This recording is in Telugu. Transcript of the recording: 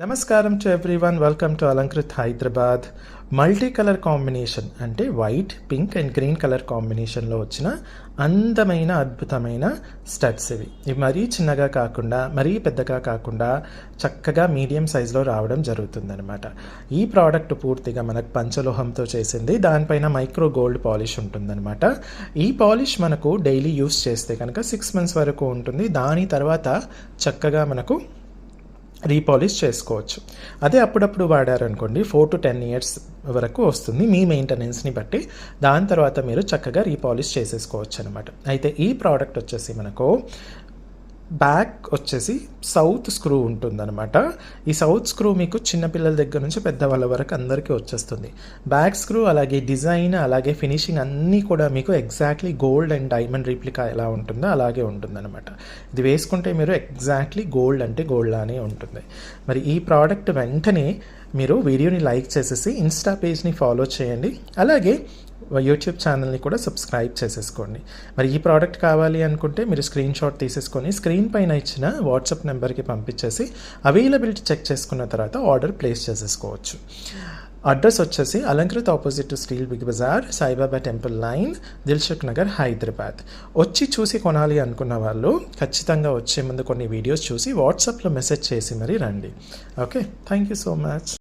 నమస్కారం to everyone, welcome to Alankrit Hyderabad. Multi colour combination అంటే white, pink and green colour కాంబినేషన్లో వచ్చిన అందమైన అద్భుతమైన స్టడ్స్ ఇవి మరీ చిన్నగా కాకుండా మరీ పెద్దగా కాకుండా చక్కగా మీడియం సైజులో రావడం జరుగుతుందనమాట. ఈ ప్రోడక్ట్ పూర్తిగా మనకు పంచలోహంతో చేసింది, దానిపైన మైక్రో గోల్డ్ పాలిష్ ఉంటుందన్నమాట. ఈ పాలిష్ మనకు డైలీ యూస్ చేస్తే కనుక 6 months వరకు ఉంటుంది. దాని తర్వాత చక్కగా మనకు రీపాలిష్ చేసుకోవచ్చు. అదే అప్పుడప్పుడు వాడారనుకోండి 4 to 10 years వరకు వస్తుంది మీ మెయింటెనెన్స్ని బట్టి. దాని తర్వాత మీరు చక్కగా రీపాలిష్ చేసేసుకోవచ్చు అనమాట. అయితే ఈ ప్రోడక్ట్ వచ్చేసి మనకు బ్యాక్ వచ్చేసి సౌత్ స్క్రూ ఉంటుందన్నమాట. ఈ సౌత్ స్క్రూ మీకు చిన్నపిల్లల దగ్గర నుంచి పెద్దవాళ్ళ వరకు అందరికీ వచ్చేస్తుంది. బ్యాక్ స్క్రూ అలాగే డిజైన్ అలాగే ఫినిషింగ్ అన్నీ కూడా మీకు exactly gold and diamond replica ఎలా ఉంటుందో అలాగే ఉంటుందన్నమాట. ఇది వేసుకుంటే మీరు ఎగ్జాక్ట్లీ గోల్డ్ అంటే గోల్డ్ లానే ఉంటుంది. మరి ఈ ప్రోడక్ట్ వెంటనే మీరు వీడియోని లైక్ చేసేసి ఇన్స్టా పేజ్ని ఫాలో చేయండి, అలాగే యూట్యూబ్ ఛానల్ని కూడా సబ్స్క్రైబ్ చేసేసుకోండి. మరి ఈ ప్రోడక్ట్ కావాలి అనుకుంటే మీరు స్క్రీన్ షాట్ తీసేసుకొని స్క్రీన్ పైన ఇచ్చిన వాట్సాప్ నెంబర్కి పంపించేసి అవైలబిలిటీ చెక్ చేసుకున్న తర్వాత ఆర్డర్ ప్లేస్ చేసేసుకోవచ్చు. అడ్రస్ వచ్చేసి Alankrit opposite to steel Big Bazaar, Saibaba temple line, Dilsukh Nagar, Hyderabad. వచ్చి చూసి కొనాలి అనుకున్న వాళ్ళు ఖచ్చితంగా వచ్చే ముందు కొన్ని వీడియోస్ చూసి వాట్సాప్లో మెసేజ్ చేసి మరీ రండి. Okay, thank you so much.